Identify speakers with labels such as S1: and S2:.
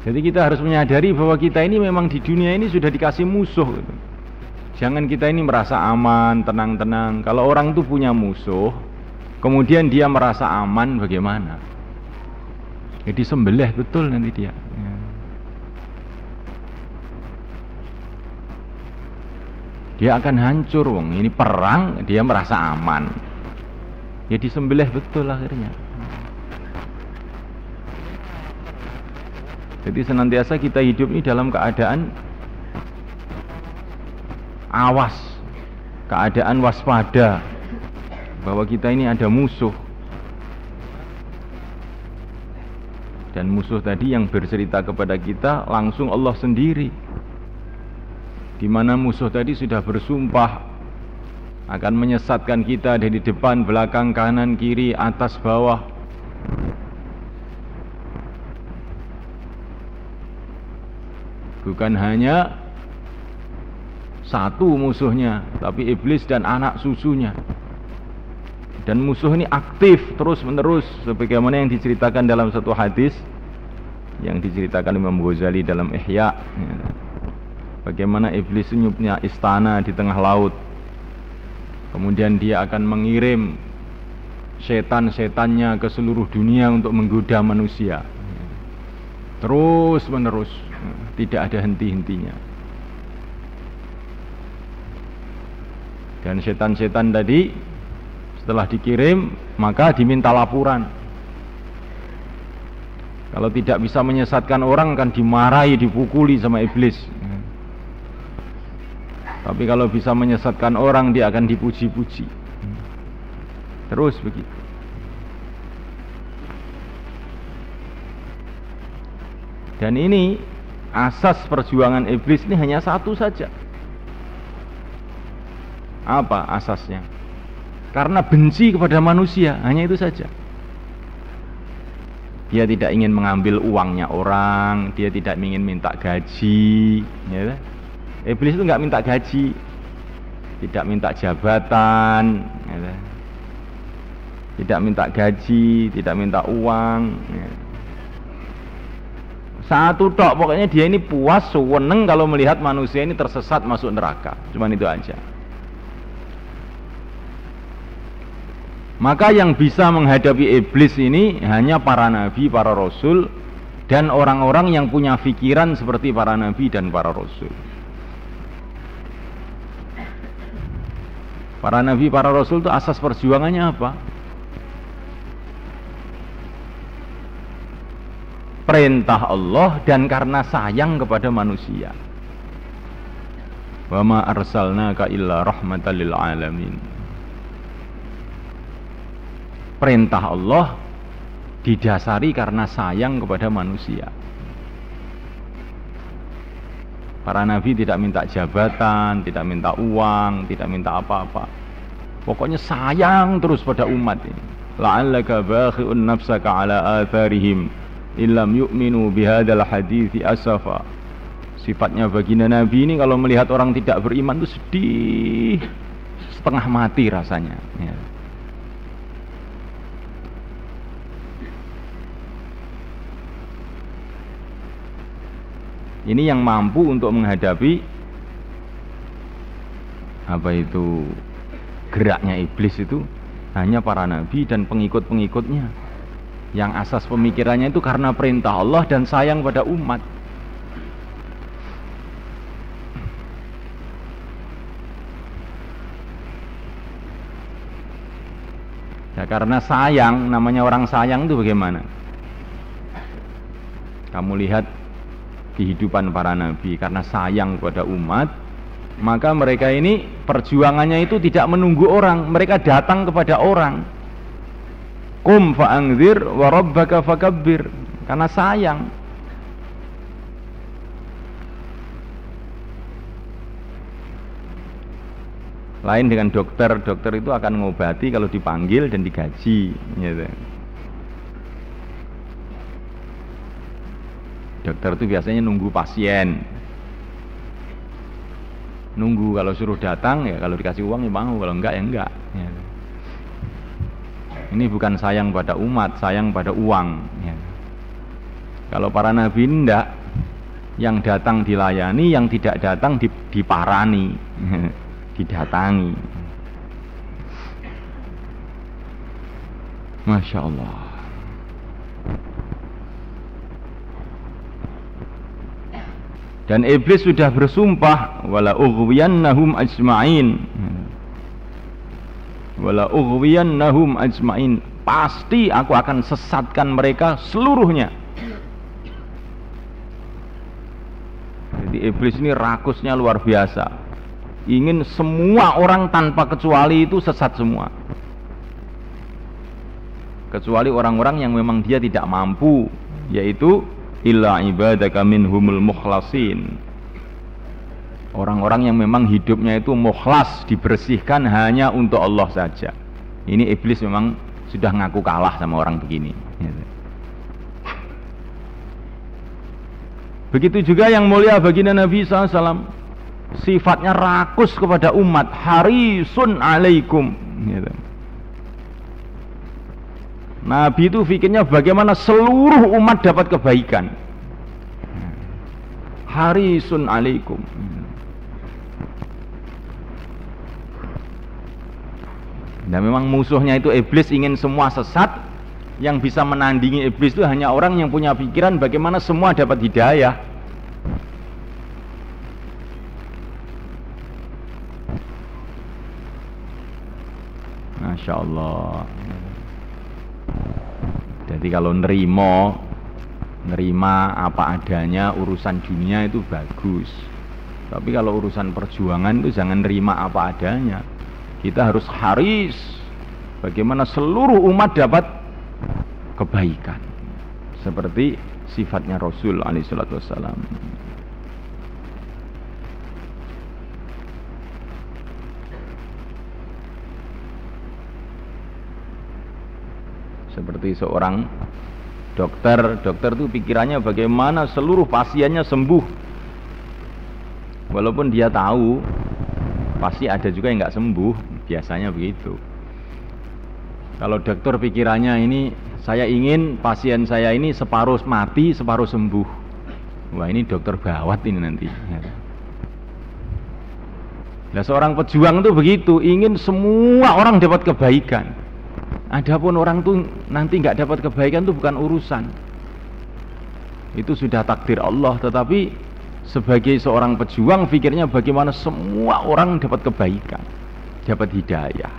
S1: Jadi kita harus menyadari bahwa kita ini memang di dunia ini sudah dikasih musuh gitu. Jangan kita ini merasa aman, tenang-tenang. Kalau orang itu punya musuh, kemudian dia merasa aman, bagaimana? Jadi sembelih betul nanti dia. Ya. Dia akan hancur, wong. Ini perang, dia merasa aman. Ya disembelih betul akhirnya. Jadi senantiasa kita hidup ini dalam keadaan awas, keadaan waspada bahwa kita ini ada musuh. Dan musuh tadi yang bercerita kepada kita langsung Allah sendiri, di mana musuh tadi sudah bersumpah akan menyesatkan kita dari depan, belakang, kanan, kiri, atas, bawah. Bukan hanya satu musuhnya, tapi iblis dan anak susunya. Dan musuh ini aktif terus menerus, sebagaimana yang diceritakan dalam satu hadis yang diceritakan Imam Ghazali dalam Ihya. Bagaimana iblis punya istana di tengah laut, kemudian dia akan mengirim setan-setannya ke seluruh dunia untuk menggoda manusia, terus menerus, tidak ada henti-hentinya. Dan setan-setan tadi setelah dikirim maka diminta laporan. Kalau tidak bisa menyesatkan orang akan dimarahi, dipukuli sama iblis. Tapi kalau bisa menyesatkan orang dia akan dipuji-puji. Terus begitu. Dan ini asas perjuangan iblis ini hanya satu saja. Apa asasnya? Karena benci kepada manusia, hanya itu saja. Dia tidak ingin mengambil uangnya orang, dia tidak ingin minta gaji, ya. Iblis itu nggak minta gaji, tidak minta jabatan, ya. Tidak minta gaji, tidak minta uang, ya. Satu tok, pokoknya dia ini puas, seneng kalau melihat manusia ini tersesat masuk neraka. Cuman itu aja. Maka yang bisa menghadapi iblis ini hanya para nabi, para rasul, dan orang-orang yang punya pikiran seperti para nabi dan para rasul. Para nabi, para rasul itu asas perjuangannya apa? Perintah Allah dan karena sayang kepada manusia. Wa ma arsalnaka illa rahmatan lil alamin. Perintah Allah didasari karena sayang kepada manusia. Para nabi tidak minta jabatan, tidak minta uang, tidak minta apa-apa. Pokoknya sayang terus pada umat ini. La'allaka bakhi'un nafsaka ala atharihim illam yu'minu bihadzal hadithi asafa. Sifatnya baginda nabi ini kalau melihat orang tidak beriman itu sedih, setengah mati rasanya, ya. Ini yang mampu untuk menghadapi apa itu geraknya iblis itu hanya para nabi dan pengikut-pengikutnya yang asas pemikirannya itu karena perintah Allah dan sayang pada umat. Ya, karena sayang, namanya orang sayang itu bagaimana? Kamu lihat kehidupan para nabi, karena sayang kepada umat, maka mereka ini perjuangannya itu tidak menunggu orang, mereka datang kepada orang. Qum fa'anzir wa rabbaka fakabbir, karena sayang. Lain dengan dokter, dokter itu akan mengobati kalau dipanggil dan digaji, gitu. Dokter itu biasanya nunggu pasien, nunggu, kalau suruh datang ya kalau dikasih uang ya mau, kalau enggak ya enggak, ya. Ini bukan sayang pada umat, sayang pada uang, ya. Kalau para nabi enggak, yang datang dilayani, yang tidak datang diparani, didatangi. Masya Allah. Dan iblis sudah bersumpah, wala ughwiyannahum ajma'in, wala ughwiyannahum ajma'in, pasti aku akan sesatkan mereka seluruhnya. Jadi iblis ini rakusnya luar biasa, ingin semua orang tanpa kecuali itu sesat semua, kecuali orang-orang yang memang dia tidak mampu, yaitu illa ibadaka minhumul mukhlasin, orang-orang yang memang hidupnya itu mukhlas, dibersihkan hanya untuk Allah saja. Ini iblis memang sudah ngaku kalah sama orang begini. Begitu juga yang mulia baginda Nabi SAW, sifatnya rakus kepada umat, harisun alaikum. Nabi itu fikirnya bagaimana seluruh umat dapat kebaikan. Harisun alaikum. Dan memang musuhnya itu iblis, ingin semua sesat. Yang bisa menandingi iblis itu hanya orang yang punya pikiran bagaimana semua dapat hidayah. Masya Allah. Jadi kalau nerima apa adanya urusan dunia itu bagus. Tapi kalau urusan perjuangan itu jangan nerima apa adanya. Kita harus haris bagaimana seluruh umat dapat kebaikan, seperti sifatnya Rasul alaihi salatu wassalam. Seperti seorang dokter itu pikirannya bagaimana seluruh pasiennya sembuh, walaupun dia tahu pasti ada juga yang nggak sembuh, biasanya begitu. Kalau dokter pikirannya ini, saya ingin pasien saya ini separuh mati, separuh sembuh. Wah, ini dokter gawat ini nanti. Nah, seorang pejuang itu begitu, ingin semua orang dapat kebaikan. Adapun orang tuh nanti nggak dapat kebaikan itu bukan urusan. Itu sudah takdir Allah, tetapi sebagai seorang pejuang pikirnya bagaimana semua orang dapat kebaikan, dapat hidayah.